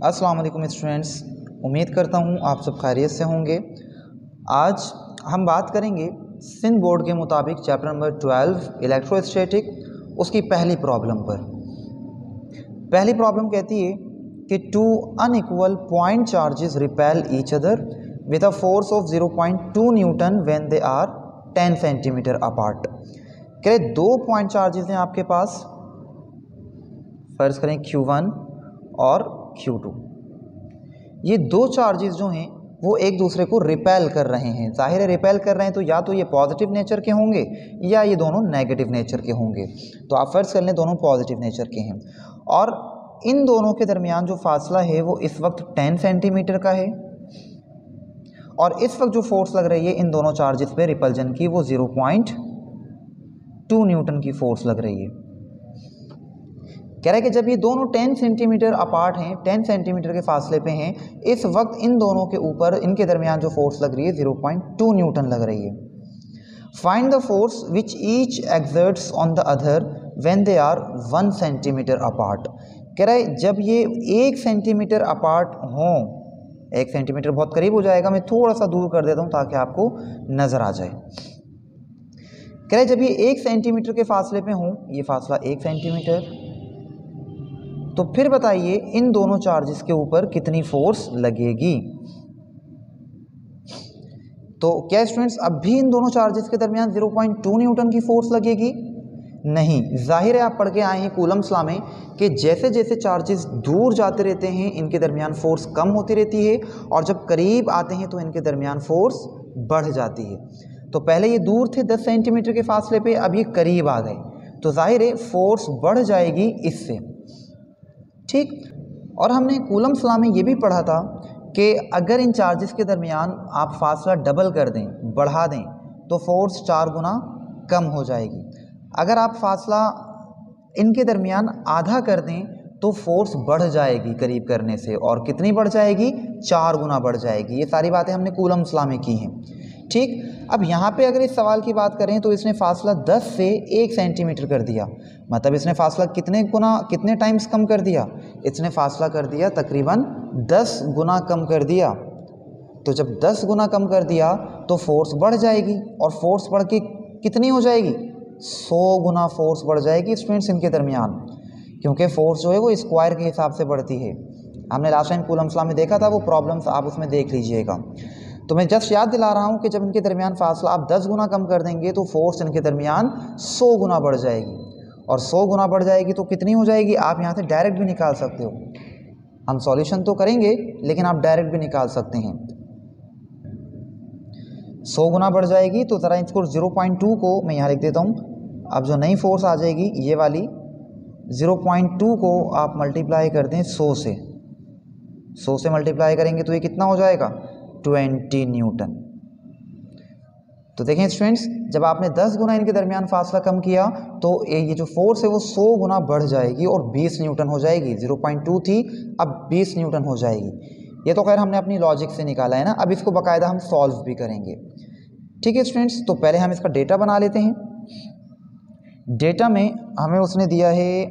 अस्सलाम वालेकुम स्टूडेंट्स, उम्मीद करता हूँ आप सब खैरियत से होंगे। आज हम बात करेंगे सिंध बोर्ड के मुताबिक चैप्टर नंबर 12 इलेक्ट्रोस्टैटिक, उसकी पहली प्रॉब्लम पर। पहली प्रॉब्लम कहती है कि two unequal point charges repel each other with a force of 0.2 newton when they are 10 centimetre apart. कह रहे दो पॉइंट चार्जेस हैं आपके पास, फर्ज करें Q1 और Q2। ये दो चार्जेस जो हैं वो एक दूसरे को रिपेल कर रहे हैं। जाहिर है रिपेल कर रहे हैं तो या तो ये पॉजिटिव नेचर के होंगे या ये दोनों नेगेटिव नेचर के होंगे। तो आप फर्ज कर लें दोनों पॉजिटिव नेचर के हैं और इन दोनों के दरमियान जो फासला है वो इस वक्त 10 सेंटीमीटर का है और इस वक्त जो फोर्स लग रही है इन दोनों चार्जेस पे रिपल्जन की वो 0.2 न्यूटन की फोर्स लग रही है। कह रहा है कि जब ये दोनों 10 सेंटीमीटर अपार्ट हैं, 10 सेंटीमीटर के फासले पे हैं, इस वक्त इन दोनों के ऊपर इनके दरमियान जो फोर्स लग रही है 0.2 न्यूटन लग रही है। Find the force which each exerts on the other when they are 1 centimetre apart. कह रहा है जब ये 1 सेंटीमीटर अपार्ट हों, 1 सेंटीमीटर बहुत करीब हो जाएगा, मैं थोड़ा सा दूर कर देता हूँ ताकि आपको नज़र आ जाए। कह रहा है जब ये 1 सेंटीमीटर के फासले पे हों, ये फासला 1 सेंटीमीटर, तो फिर बताइए इन दोनों चार्जेस के ऊपर कितनी फोर्स लगेगी। तो क्या स्टूडेंट्स अब भी इन दोनों चार्जेस के दरमियान 0.2 न्यूटन की फोर्स लगेगी? नहीं। जाहिर है आप पढ़ के आए हैं कूलम्स लॉ में कि जैसे जैसे चार्जेस दूर जाते रहते हैं इनके दरमियान फोर्स कम होती रहती है और जब करीब आते हैं तो इनके दरमियान फोर्स बढ़ जाती है। तो पहले ये दूर थे 10 सेंटीमीटर के फासले पे, अब ये करीब आ गए तो जाहिर है फोर्स बढ़ जाएगी इससे, ठीक। और हमने कूलम्स लॉ में ये भी पढ़ा था कि अगर इन चार्जेस के दरमियान आप फासला डबल कर दें, बढ़ा दें, तो फोर्स 4 गुना कम हो जाएगी। अगर आप फासला इनके दरमियान आधा कर दें तो फोर्स बढ़ जाएगी करीब करने से, और कितनी बढ़ जाएगी? 4 गुना बढ़ जाएगी। ये सारी बातें हमने कूलम्स लॉ में की हैं, ठीक। अब यहाँ पे अगर इस सवाल की बात करें तो इसने फासला 10 से 1 सेंटीमीटर कर दिया, मतलब इसने फासला कितने गुना, कितने टाइम्स कम कर दिया? इसने फासला कर दिया तकरीबन 10 गुना कम कर दिया। तो जब 10 गुना कम कर दिया तो फोर्स बढ़ जाएगी, और फोर्स बढ़ के कितनी हो जाएगी? 100 गुना फोर्स बढ़ जाएगी स्टूडेंट्स इनके दरमियान, क्योंकि फोर्स जो है वो स्क्वायर के हिसाब से बढ़ती है। हमने लास्ट टाइम कूलम्स लॉ में देखा था, वो प्रॉब्लम्स आप उसमें देख लीजिएगा। तो मैं जस्ट याद दिला रहा हूँ कि जब इनके दरमियान फासला आप 10 गुना कम कर देंगे तो फोर्स इनके दरमियान 100 गुना बढ़ जाएगी, और 100 गुना बढ़ जाएगी तो कितनी हो जाएगी? आप यहाँ से डायरेक्ट भी निकाल सकते हो। हम सॉल्यूशन तो करेंगे लेकिन आप डायरेक्ट भी निकाल सकते हैं। 100 गुना बढ़ जाएगी तो ज़रा इसको 0.2 को मैं यहाँ लिख देता हूँ। अब जो नई फोर्स आ जाएगी ये वाली 0.2 को आप मल्टीप्लाई कर दें 100 से, 100 से मल्टीप्लाई करेंगे तो ये कितना हो जाएगा? 20 न्यूटन। तो देखें स्टूडेंट्स, जब आपने 10 गुना इनके दरमियान फासला कम किया तो ये जो फोर्स है वो 100 गुना बढ़ जाएगी और 20 न्यूटन हो जाएगी। 0.2 थी, अब 20 न्यूटन हो जाएगी। ये तो खैर हमने अपनी लॉजिक से निकाला है ना, अब इसको बाकायदा हम सॉल्व भी करेंगे, ठीक है स्टूडेंट्स। तो पहले हम इसका डेटा बना लेते हैं। डेटा में हमें उसने दिया है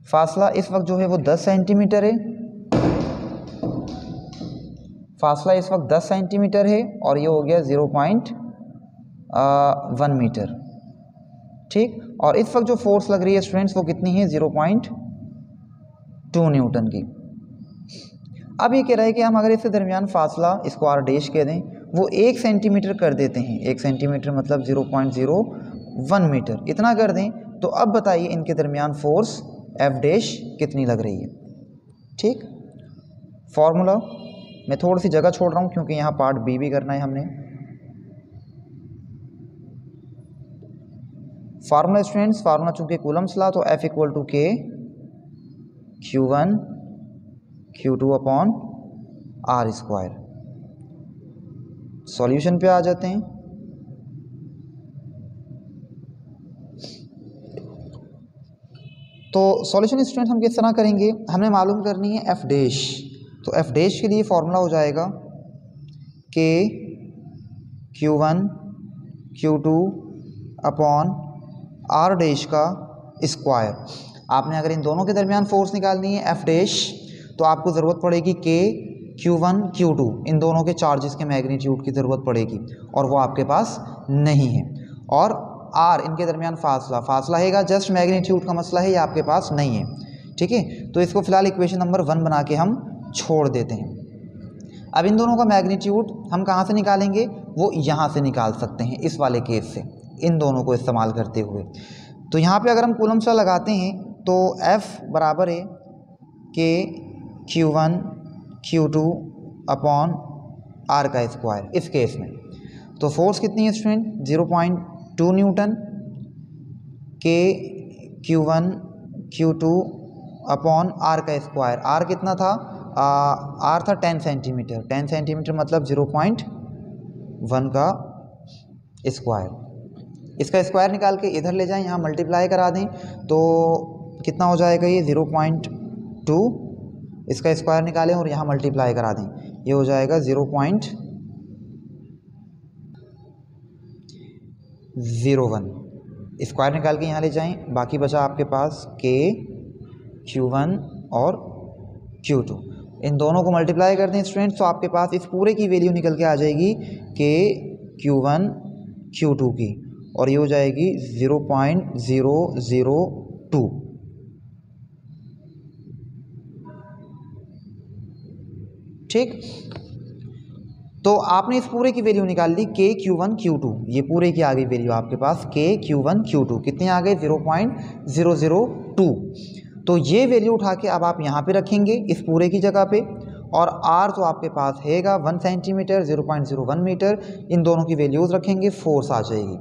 फासला इस वक्त जो है वो 10 सेंटीमीटर है, फासला इस वक्त 10 सेंटीमीटर है और ये हो गया 0.1 मीटर, ठीक। और इस वक्त जो फोर्स लग रही है स्टूडेंट्स वो कितनी है? 0.2 न्यूटन की। अब ये कह रहा है कि हम अगर इसके दरमियान फासला इसको आर डैश कह दें, वो 1 सेंटीमीटर कर देते हैं, 1 सेंटीमीटर मतलब 0.01 मीटर, इतना कर दें, तो अब बताइए इनके दरमियान फोर्स एफ डैश कितनी लग रही है, ठीक। फॉर्मूला मैं थोड़ी सी जगह छोड़ रहा हूँ क्योंकि यहाँ पार्ट बी भी करना है हमने। फार्मूला स्टूडेंट्स, फार्मूला चूंकि कूलम्स लॉ, तो F equal to K Q1 Q2 upon are square. Solution पे आ जाते हैं। तो सॉल्यूशन स्टूडेंट्स हम किस तरह करेंगे, हमें मालूम करनी है एफ डैश। तो एफ डैश के लिए फॉर्मूला हो जाएगा K Q1 Q2 upon R dash का स्क्वायर। आपने अगर इन दोनों के दरमियान फोर्स निकालनी है एफ डैश, तो आपको ज़रूरत पड़ेगी के Q1 Q2, इन दोनों के चार्जेस के मैग्नीट्यूड की ज़रूरत पड़ेगी, और वो आपके पास नहीं है। और R इनके दरमियान फासला हैगा, जस्ट मैग्नीट्यूड का मसला है, ये आपके पास नहीं है। ठीक है, तो इसको फिलहाल इक्वेशन नंबर 1 बना के हम छोड़ देते हैं। अब इन दोनों का मैग्नीट्यूड हम कहाँ से निकालेंगे, वो यहाँ से निकाल सकते हैं इस वाले केस से, इन दोनों को इस्तेमाल करते हुए। तो यहाँ पे अगर हम कूलम्ब लॉ लगाते हैं तो F बराबर है K Q1 Q2 upon R का स्क्वायर इस केस में। तो फोर्स कितनी है स्टूडेंट, 0.2 न्यूटन, के Q1 Q2 अपॉन R का स्क्वायर। R कितना था, R था 10 सेंटीमीटर, 10 सेंटीमीटर मतलब 0.1 का स्क्वायर। इसका स्क्वायर निकाल के इधर ले जाएं, यहाँ मल्टीप्लाई करा दें तो कितना हो जाएगा, ये 0.2, इसका स्क्वायर निकालें और यहाँ मल्टीप्लाई करा दें, ये हो जाएगा 0.01। स्क्वायर निकाल के यहाँ ले जाएं, बाकी बचा आपके पास के Q1 और Q2, इन दोनों को मल्टीप्लाई कर दें स्टूडेंट्स, तो आपके पास इस पूरे की वैल्यू निकल के आ जाएगी के Q1 Q2 की, और ये हो जाएगी 0.002। ठीक, तो आपने इस पूरे की वैल्यू निकाल ली के Q1 Q2, ये पूरे की आ गई वैल्यू आपके पास के Q1 Q2 कितने आ गए, 0.002। तो ये वैल्यू उठा के अब आप यहाँ पे रखेंगे इस पूरे की जगह पे, और R तो आपके पास हैगा 1 सेंटीमीटर, 0.01 मीटर, इन दोनों की वैल्यूज़ रखेंगे, फोर्स आ जाएगी।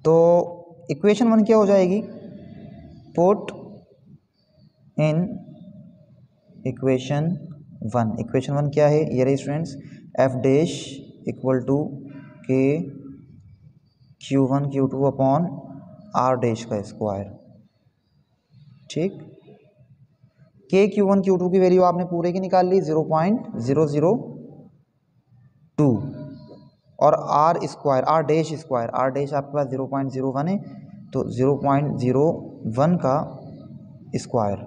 तो इक्वेशन 1 क्या हो जाएगी, पुट इन इक्वेशन 1। इक्वेशन 1 क्या है, ये रही students, F dash equal to K Q1 Q2 upon R dash का स्क्वायर। ठीक, के Q1 Q2 की वैल्यू आपने पूरे की निकाल ली 0.002, और R square, R dash square, R dash आपके पास 0.01 है, तो 0.01 का स्क्वायर।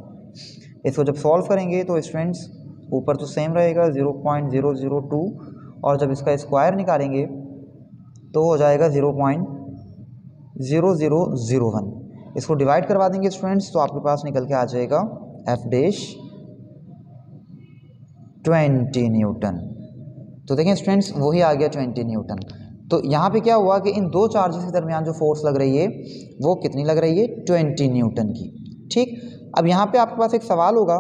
इसको जब सॉल्व करेंगे तो स्टूडेंट्स ऊपर तो सेम रहेगा 0.002, और जब इसका स्क्वायर निकालेंगे तो हो जाएगा 0.0001। इसको डिवाइड करवा देंगे स्टूडेंट्स, तो आपके पास निकल के आ जाएगा एफ डैश 20 न्यूटन। तो देखें स्टूडेंट्स, वही आ गया 20 न्यूटन। तो यहाँ पे क्या हुआ कि इन दो चार्जेस के दरमियान जो फोर्स लग रही है वो कितनी लग रही है, 20 न्यूटन की। ठीक, अब यहाँ पे आपके पास एक सवाल होगा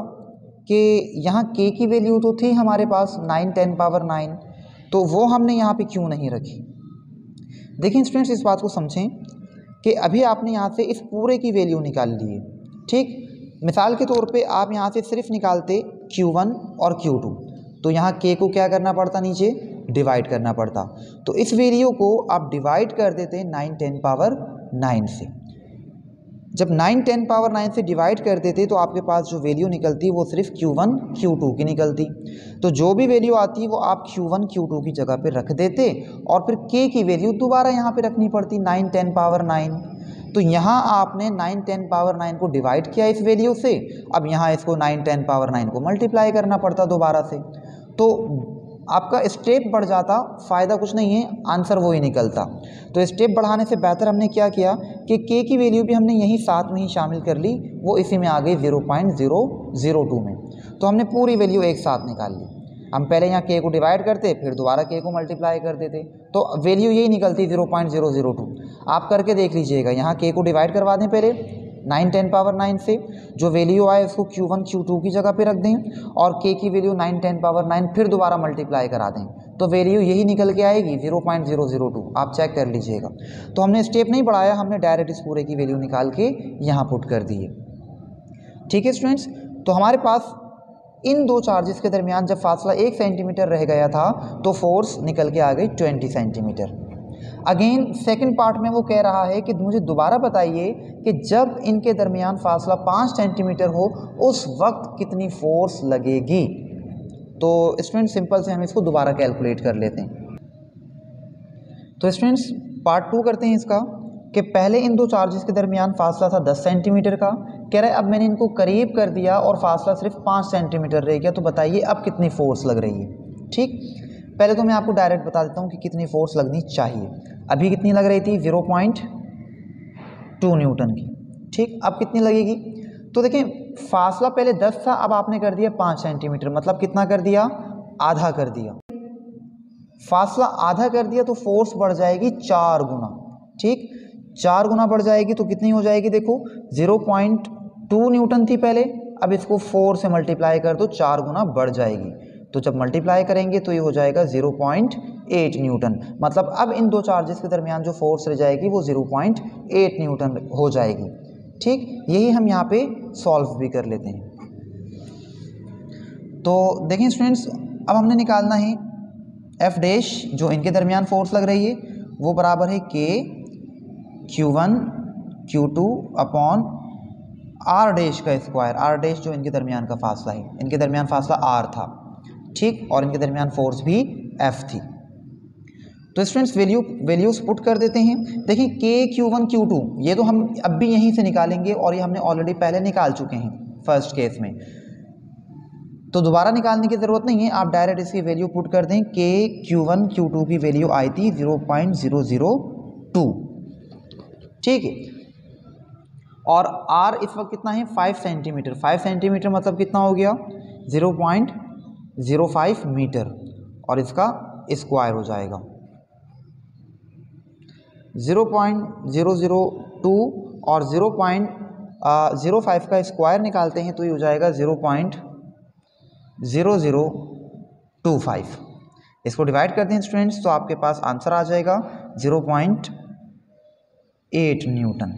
कि यहाँ के की वैल्यू तो थी हमारे पास 9 10 पावर 9, तो वो हमने यहाँ पे क्यों नहीं रखी। देखिए स्टूडेंट्स, इस बात को समझें कि अभी आपने यहाँ से इस पूरे की वैल्यू निकाल ली है। ठीक, मिसाल के तौर पे आप यहाँ से सिर्फ निकालते Q1 और Q2, तो यहाँ के को क्या करना पड़ता, नीचे डिवाइड करना पड़ता। तो इस वैल्यू को आप डिवाइड कर देते 9 10 पावर 9 से। जब 9 10 पावर 9 से डिवाइड कर देते तो आपके पास जो वैल्यू निकलती वो सिर्फ Q1 Q2 की निकलती। तो जो भी वैल्यू आती वो आप Q1 Q2 की जगह पे रख देते, और फिर K की वैल्यू दोबारा यहाँ पे रखनी पड़ती 9 10 पावर 9। तो यहाँ आपने 9 10 पावर 9 को डिवाइड किया इस वैल्यू से, अब यहाँ इसको 9 10 पावर 9 को मल्टीप्लाई करना पड़ता दोबारा से, तो आपका स्टेप बढ़ जाता, फ़ायदा कुछ नहीं है, आंसर वो ही निकलता। तो स्टेप बढ़ाने से बेहतर हमने क्या किया कि के की वैल्यू भी हमने यहीं साथ में ही शामिल कर ली, वो इसी में आ गई 0.002 में। तो हमने पूरी वैल्यू एक साथ निकाल ली। हम पहले यहाँ के को डिवाइड करते, फिर दोबारा के को मल्टीप्लाई कर देते, तो वैल्यू यही निकलती 0.002। आप करके देख लीजिएगा, यहाँ के को डिवाइड करवा दें पहले 9 10 पावर 9 से, जो वैल्यू आए उसको Q1 Q2 की जगह पे रख दें, और K की वैल्यू 9 10 पावर 9 फिर दोबारा मल्टीप्लाई करा दें, तो वैल्यू यही निकल के आएगी 0.002। आप चेक कर लीजिएगा। तो हमने स्टेप नहीं बढ़ाया, हमने डायरेक्ट इस पूरे की वैल्यू निकाल के यहाँ पुट कर दी है। ठीक है स्टूडेंट्स, तो हमारे पास इन दो चार्जेस के दरमियान जब फासला 1 सेंटीमीटर रह गया था तो फोर्स निकल के आ गई 20 सेंटीमीटर। अगेन सेकंड पार्ट में वो कह रहा है कि मुझे दोबारा बताइए कि जब इनके दरमियान फासला 5 सेंटीमीटर हो उस वक्त कितनी फोर्स लगेगी। तो स्टूडेंट सिंपल से हम इसको दोबारा कैलकुलेट कर लेते हैं। तो स्टूडेंट्स पार्ट 2 करते हैं इसका। कि पहले इन दो चार्जेस के दरमियान फासला था 10 सेंटीमीटर का, कह रहा है अब मैंने इनको करीब कर दिया और फासला सिर्फ 5 सेंटीमीटर रह गया, तो बताइए अब कितनी फोर्स लग रही है। ठीक, पहले तो मैं आपको डायरेक्ट बता देता हूँ कि कितनी फोर्स लगनी चाहिए। अभी कितनी लग रही थी 0.2 न्यूटन की। ठीक, अब कितनी लगेगी, तो देखें फासला पहले 10 था, अब आपने कर दिया 5 सेंटीमीटर, मतलब कितना कर दिया, आधा कर दिया। फासला आधा कर दिया तो फोर्स बढ़ जाएगी 4 गुना। ठीक, 4 गुना बढ़ जाएगी तो कितनी हो जाएगी, देखो 0.2 न्यूटन थी पहले, अब इसको 4 से मल्टीप्लाई कर दो, 4 गुना बढ़ जाएगी। तो जब मल्टीप्लाई करेंगे तो ये हो जाएगा 0.8 न्यूटन। मतलब अब इन दो चार्जेस के दरमियान जो फोर्स रह जाएगी वो 0.8 न्यूटन हो जाएगी। ठीक, यही हम यहाँ पे सॉल्व भी कर लेते हैं। तो देखें स्टूडेंट्स, अब हमने निकालना है एफ डैश, जो इनके दरमियान फोर्स लग रही है वो बराबर है K Q1 Q2 upon R dash का स्क्वायर। आर डैश जो इनके दरमियान का फासला है, इनके दरमियान फासला आर था। ठीक, और इनके दरमियान फोर्स भी एफ थी। तो स्टूडेंट्स वैल्यूज पुट कर देते हैं। देखिए के Q1 Q2 ये तो हम अब भी यहीं से निकालेंगे और ये हमने ऑलरेडी पहले निकाल चुके हैं फर्स्ट केस में, तो दोबारा निकालने की ज़रूरत नहीं है, आप डायरेक्ट इसकी वैल्यू पुट कर दें। के Q1 Q2 की वैल्यू आई थी 0.002। ठीक है, और R इस वक्त कितना है 5 सेंटीमीटर। 5 सेंटीमीटर मतलब कितना हो गया 0.05 मीटर, और इसका स्क्वायर हो जाएगा 0.002 और 0.05 का स्क्वायर निकालते हैं तो ये हो जाएगा 0.0025। इसको डिवाइड करते हैं स्टूडेंट्स तो आपके पास आंसर आ जाएगा 0.8 न्यूटन।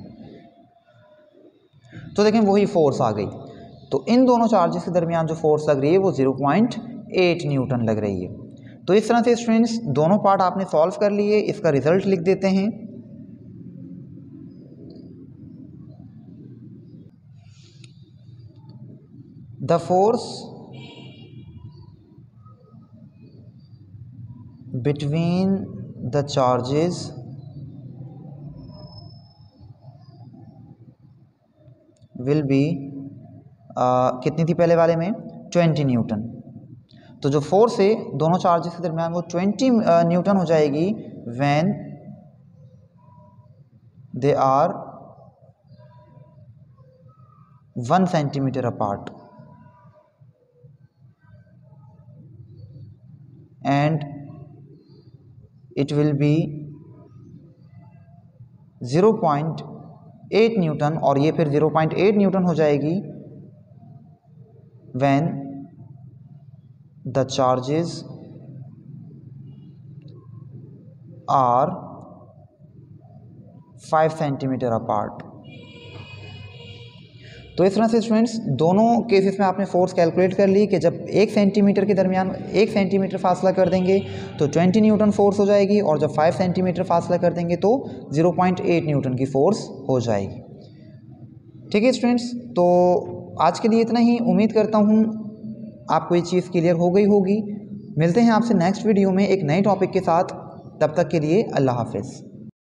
तो देखें वही फोर्स आ गई। तो इन दोनों चार्जेस के दरमियान जो फोर्स लग रही है वो 0.8 न्यूटन लग रही है। तो इस तरह से स्टूडेंट्स दोनों पार्ट आपने सॉल्व कर लिए, इसका रिजल्ट लिख देते हैं। The force between the charges will be कितनी थी पहले वाले में 20 न्यूटन। तो जो फोर्स है दोनों चार्जेस के दरमियान वो 20 न्यूटन हो जाएगी when they are 1 centimetre apart and it will be 0.8 newton, और ये फिर 0.8 न्यूटन हो जाएगी when the charges are 5 centimetre apart. तो इस तरह से स्टूडेंट्स दोनों केसेस में आपने फोर्स कैलकुलेट कर ली कि जब 1 सेंटीमीटर के दरमियान 1 सेंटीमीटर फासला कर देंगे तो 20 न्यूटन फोर्स हो जाएगी, और जब 5 सेंटीमीटर फासला कर देंगे तो 0.8 न्यूटन की फोर्स हो जाएगी। ठीक है स्टूडेंट्स, तो आज के लिए इतना ही। उम्मीद करता हूँ आपको ये चीज़ क्लियर हो गई होगी। मिलते हैं आपसे नेक्स्ट वीडियो में एक नए टॉपिक के साथ। तब तक के लिए अल्लाह हाफिज़।